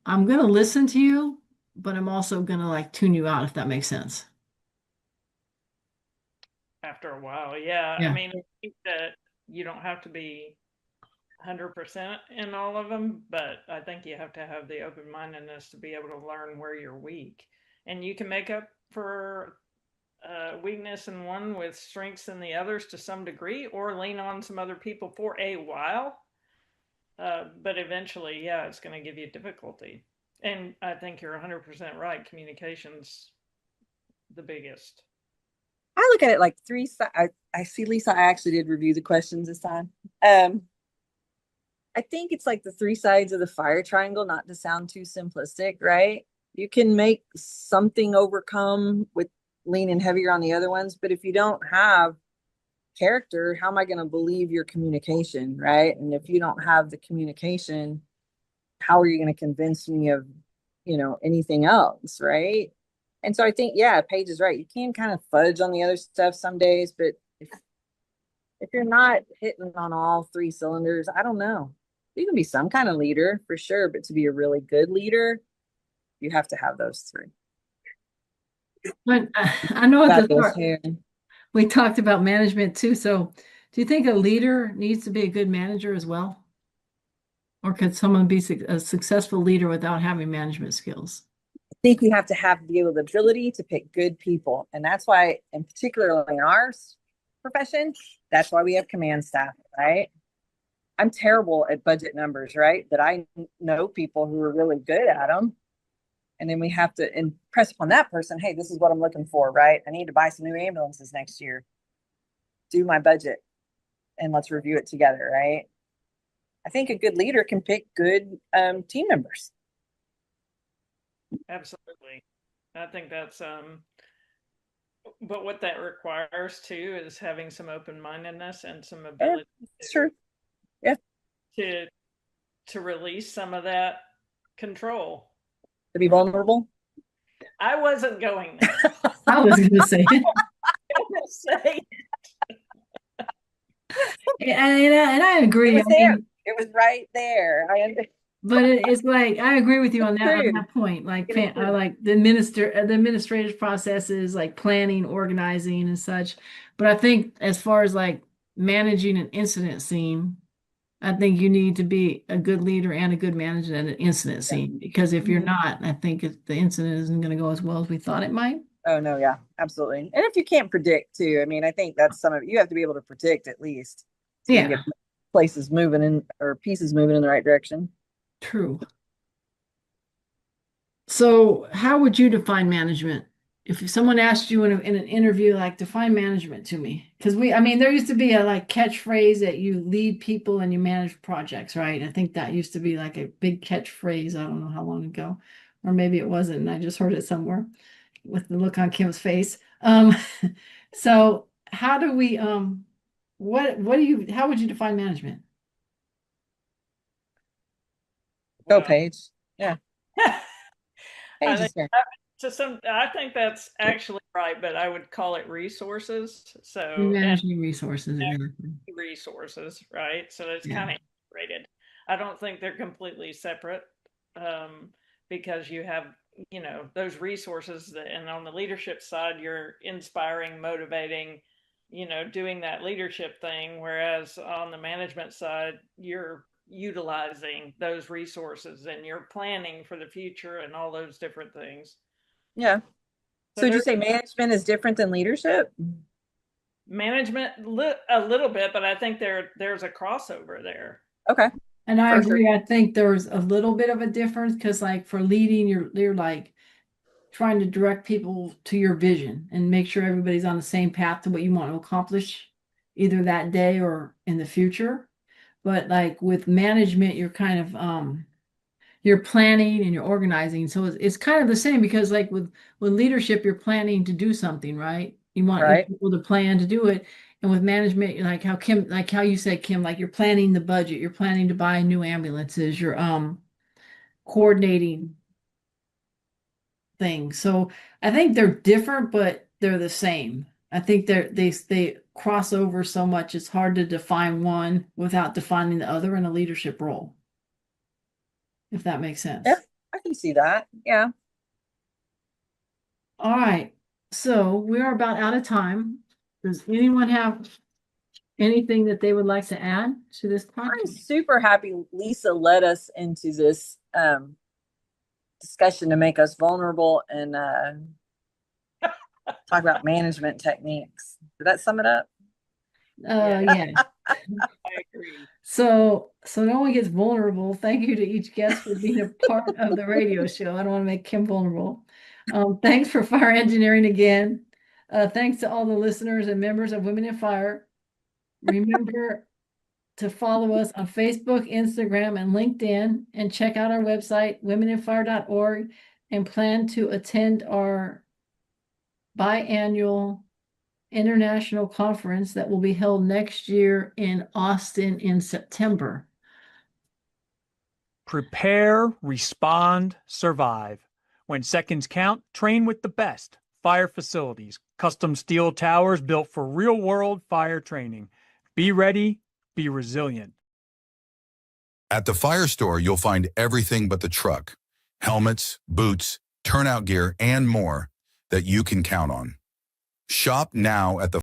I'm gonna listen to you, but I'm also gonna tune you out if that makes sense. After a while, yeah. Yeah. I mean, I think that you don't have to be 100% in all of them, but I think you have to have the open mindedness to be able to learn where you're weak. And you can make up for weakness in one with strengths in the others to some degree, or lean on some other people for a while. But eventually, yeah, it's going to give you difficulty. And I think you're 100% right. Communication's the biggest. I look at it like three. I see, Lisa, I actually did review the questions this time. I think it's like the three sides of the fire triangle, not to sound too simplistic, right? You can make something overcome with leaning heavier on the other ones, but if you don't have character, how am I going to believe your communication, right? And if you don't have the communication, how are you going to convince me of, anything else, right? And so I think, yeah, Paige is right. You can kind of fudge on the other stuff some days, but if you're not hitting on all three cylinders, I don't know. You can be some kind of leader for sure, but to be a really good leader, you have to have those three. But I know at the start Hair. we talked about management too. So do you think a leader needs to be a good manager as well? Or could someone be a successful leader without having management skills? I think you have to have the ability to pick good people. And that's why, in particular in our profession, that's why we have command staff, right? I'm terrible at budget numbers, right? But I know people who are really good at them. And then we have to impress upon that person, hey, this is what I'm looking for, right? I need to buy some new ambulances next year. Do my budget and let's review it together, right? I think a good leader can pick good team members. Absolutely. I think that's but what that requires too is having some open-mindedness and some ability True. Yeah. To release some of that control. To be vulnerable. I wasn't going there. I was going to say it. And I agree. It was there. It was right there. But it's like I agree with you on that point. Like I like the administrative processes, like planning, organizing, and such. But I think as far as like managing an incident scene, I think you need to be a good leader and a good manager at an incident scene. Because if you're not, I think the incident isn't going to go as well as we thought it might. Oh no, yeah, absolutely. And if you can't predict too, I mean, I think that's some of it. You have to be able to predict at least. So yeah. places moving in or pieces moving in the right direction. True. So, how would you define management? If someone asked you in an interview, like, define management to me, because I mean, there used to be a like catchphrase that you lead people and you manage projects, right? I think that used to be like a big catchphrase. I don't know how long ago, or maybe it wasn't, and I just heard it somewhere with the look on Kim's face. So how do we, how would you define management? Go, Well, Paige. Yeah. I Paige is think here. I think that's actually right, but I would call it resources. You're So, and managing resources, exactly. resources, right? So it's Yeah. kind of integrated. I don't think they're completely separate, because you have, those resources that, and on the leadership side, you're inspiring, motivating, doing that leadership thing. Whereas on the management side, you're utilizing those resources and you're planning for the future and all those different things. Yeah. So So would you there's say management is different than leadership? management a little bit, but I think there's a crossover there. Okay. And I For sure. agree. I think there's a little bit of a difference because, like, for leading, you're like trying to direct people to your vision and make sure everybody's on the same path to what you want to accomplish either that day or in the future. But like with management, you're kind of you're planning and you're organizing. So it's kind of the same because like with leadership, you're planning to do something, right? You want your Right. people to plan to do it. And with management, like how you said, Kim, like you're planning the budget, you're planning to buy new ambulances, you're coordinating things. So I think they're different, but they're the same. I think they cross over so much, it's hard to define one without defining the other in a leadership role, if that makes sense. Yeah, I can see that. Yeah. All right. So we are about out of time. Does anyone have anything that they would like to add to this I'm podcast? super happy Lisa led us into this discussion to make us vulnerable and talk about management techniques. Did that sum it up? Yeah. I agree. So no one gets vulnerable. Thank you to each guest for being a part of the radio show. I don't want to make Kim vulnerable. Thanks for fire engineering again. Thanks to all the listeners and members of Women in Fire. Remember to follow us on Facebook, Instagram, and LinkedIn, and check out our website, womeninfire.org, and plan to attend our biannual international conference that will be held next year in Austin in September. Prepare, respond, survive. When seconds count, train with the best. Fire facilities, custom steel towers built for real-world fire training. Be ready, be resilient. At the Fire Store, you'll find everything but the truck, helmets, boots, turnout gear, and more that you can count on. Shop now at the